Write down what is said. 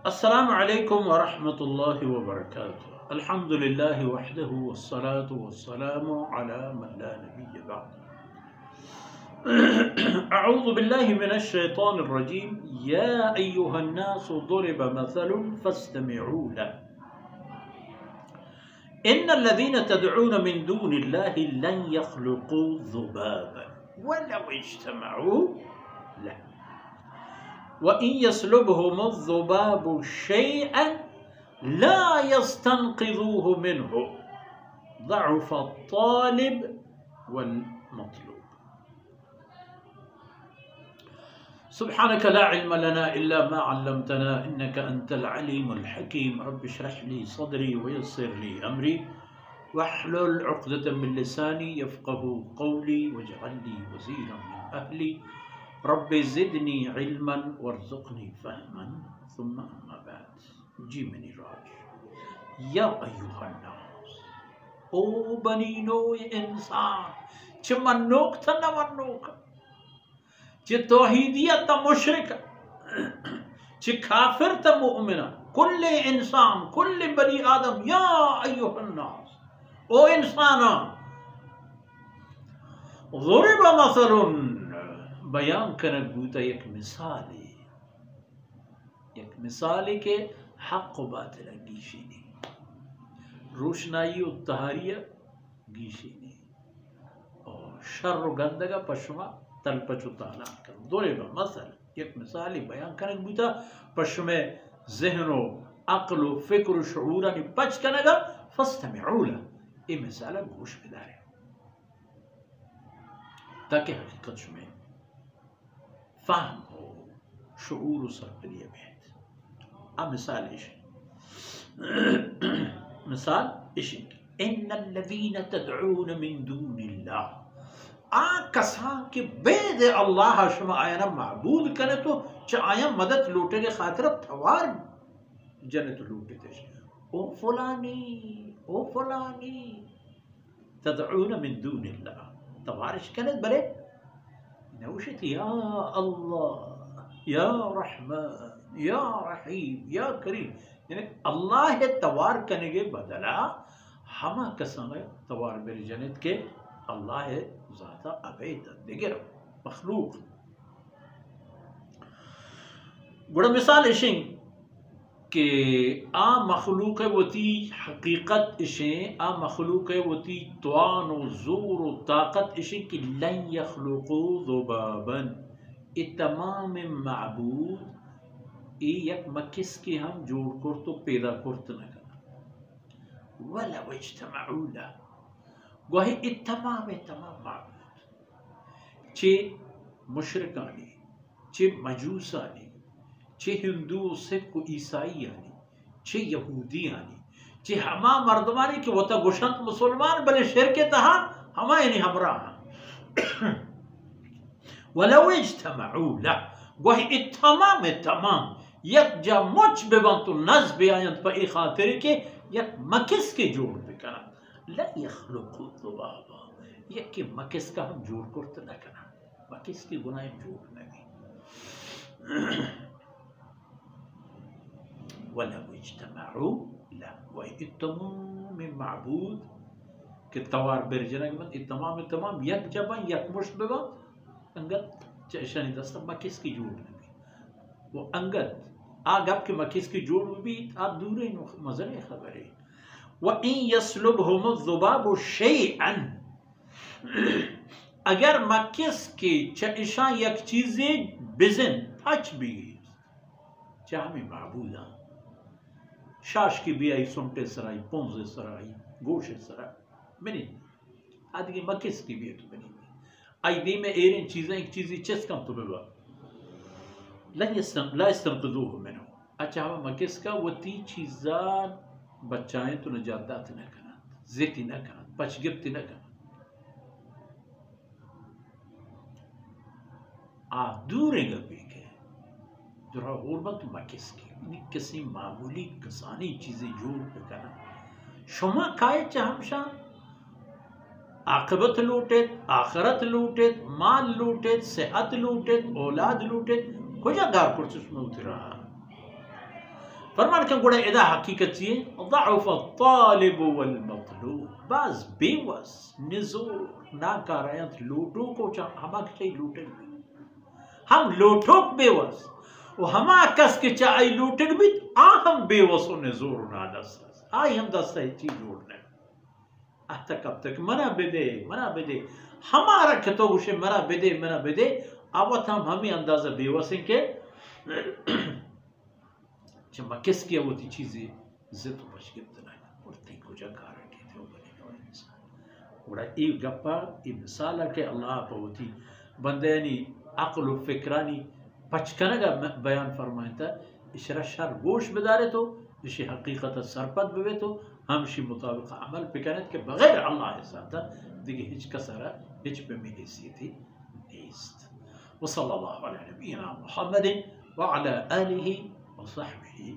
अस्सलामु अलैकुम वरहमतुल्लाहि वबरकातुहू। अल्हम्दुलिल्लाहि वहदहू वस्सलातु वस्सलामु अला मन ला नबिय्य बअद। अऊज़ु बिल्लाहि मिनश शैतानिर रजीम। या अय्युहन्नासु दुरिबा मसलुन फस्तमिऊ लह इन्नल्लज़ीना तदऊन मिन दूनिल्लाहि लन यख्लुक़ू ज़ुबाबन वलौ इज्तमऊ लह वइन यस्लुबहुमुज़्ज़ुबाबु शैअन ला यस्तनक़िज़ूहु मिन्हु ज़अफ़त-तालिब वल-मत्लूब। सुब्हानक ला इल्म लना इल्ला मा अल्लमतना इन्नका अंतल अलीमुल हकीम। रब्बि इश्रह ली सदरी वयस्सिर ली अमरी वहलुल उक़दतम मिन लिसानी यफ़क़हू क़ौली वजअल ली वज़ीरन मिन अहली रब्बि ज़िदनी इल्मन वरज़ुक़नी फ़हमन सुम्मा अम्मा बाद। जी मेरी राज, या अय्युहन्नास, ओ बनी नो इंसान, च मन्नोक था न मन्नोक, च तौहीदिया था मुशरिक, च काफिर था मुअमिना, कुल्ले इंसान कुल्ले बनी आदम, या अय्युहन्नास, ओ इंसाना, ज़ुरिबा मसलुन, बयान करक बूता एक मिसाल के हक़ बातिल गीशीनी रोशनाई और तहारिया गीशीनी और शर गंदगा पशमा तलपचु ताला कर दुरिबा मसल एक मिसाल बयान करक बूता पशमे ज़हनो अक्ल फ़िक्र शऊरा नि पच कनगा फस्तमिऊ लह। ये मिसाल गोश बिदारे ताकि हकीकत में फ़हम हो, शऊर सरपलिया बेहद। अब मिसाल इशी इन्नल्लज़ीना तदऊन मिन दूनिल्लाह, आ कसान के बेद अल्लाह शुमा आयना माबूद करे तो च आया मदद लूटे के खातिर थवार जन्नत लूटे थे। ओ फलानी तदऊन मिन दूनिल्लाह, तवारिश करे बले नौशत या अल्लाह या रहमान या रहीम या करीम, यानी अल्लाह है तवार करने के बदला हम कसम तवार मेरी जन्नत के अल्लाह है ज़ाता अबैद दिगर मखलूक। बड़ा मिसाल इशिंग के आ मखलूक वती हकीकत इशें आ मखलूक वती तवान व ज़ोर व ताकत इशिंग कि लन यख्लुक़ू ज़ुबाबन, ये तमाम माबूद एक मकिस की हम जोड़ कर तो पैदा करते न करना वलौ इज्तमऊ लह, वही तमाम माबूद चे मुशरिकानी चे मजूसानी चे हिंदू सिख को ईसाईयानी चे यहूदियानी चे हमा मर्दमानी के वता गुशंत मुसलमान बले शेर के तहा हमा यानी हमरा वलौ इज्तमऊ लह, वही तमाम यकजा मुच बेबंतु नज़ बेआयत पर एक खातिर के यक मकिस के जोड़ बेकना ला यख्लुक़ू ज़ुबाबा, यक के मकिस का हम जोड़ करते न करना, मकिस की गुनाह जोड़ नहीं। वलौ इज्तमऊ लह, वही तमाम माबूद के तवार बेरजनक बन तमाम यक जबन यक मुश्त बेबन अंगत चशनी दस्ता मकिस की जोड़ नहीं वो अंगत आग आपके मकिस की जोड़ भी आप दूर मजरे खबर है। वइन यस्लुबहुमुज़्ज़ुबाबु शैअन, अगर मकिस के चशा यक चीजें बिजन पच भी चाह में माबूदा शाश की भी आई सुनते सराई पोंजे सराई गोशे सराई बनी आदि मकिस की भी तो बनी आई दी में एरिन चीजें एक चीज़ चेस कम तो बेबा ला यस्तनक़िज़ूहु मिन्हु, अच्छा हम मकिस का वो ती चीज़ान बच्चाएं तो नजात न करना ज़िति न करना पचगिप्ति न करना आ दूर गबी के दुरा गुरबत मकिस की किसी मामूली कसानी चीज़ें जोड़ पे करना शुमा खाए चाहमशा आक़िबत लूटेत आखरत लूटेत माल लूटेत सेहत लूटेत औलाद लूटेत कुछ गार कुछ उसमें उतरा फरमान कन गुड़ा इदा हकीकत ये ضعف الطالب والمطلوب बाज बेवस निजोर ना करायत लूटो को चा हमा के लूटन हम लूटो बेवस वो हमा कस के चाय लूटन भी आ हम बेवस निजोर ना दस आई हम दस चीज जोड़ने अब तक मना बेदे हमारा खतो उसे मना बेदे आवत हम ही अंदाजा बेवस के जब किसकी होती चीजें जिद बशगित नहीं और ती कुछ कारण के थे वो बनेगा इंसान उड़ा एक गप्पा एक मिसाल के अल्लाह पवती बंदेनी अक्ल फिक्रानी पचकने का बयान फरमाता इशरा शर गोश बदारे तो इसे हकीकत सरपत बवे तो हम शी मुताबिक अमल पिकनत के बगैर अल्लाह इजाता देखिए हिच कसरा हिच पे मिली सी थी नीस्त वसल्लल्लाहु अला नबीना मुहम्मद व अला आलिहि व सहबिहि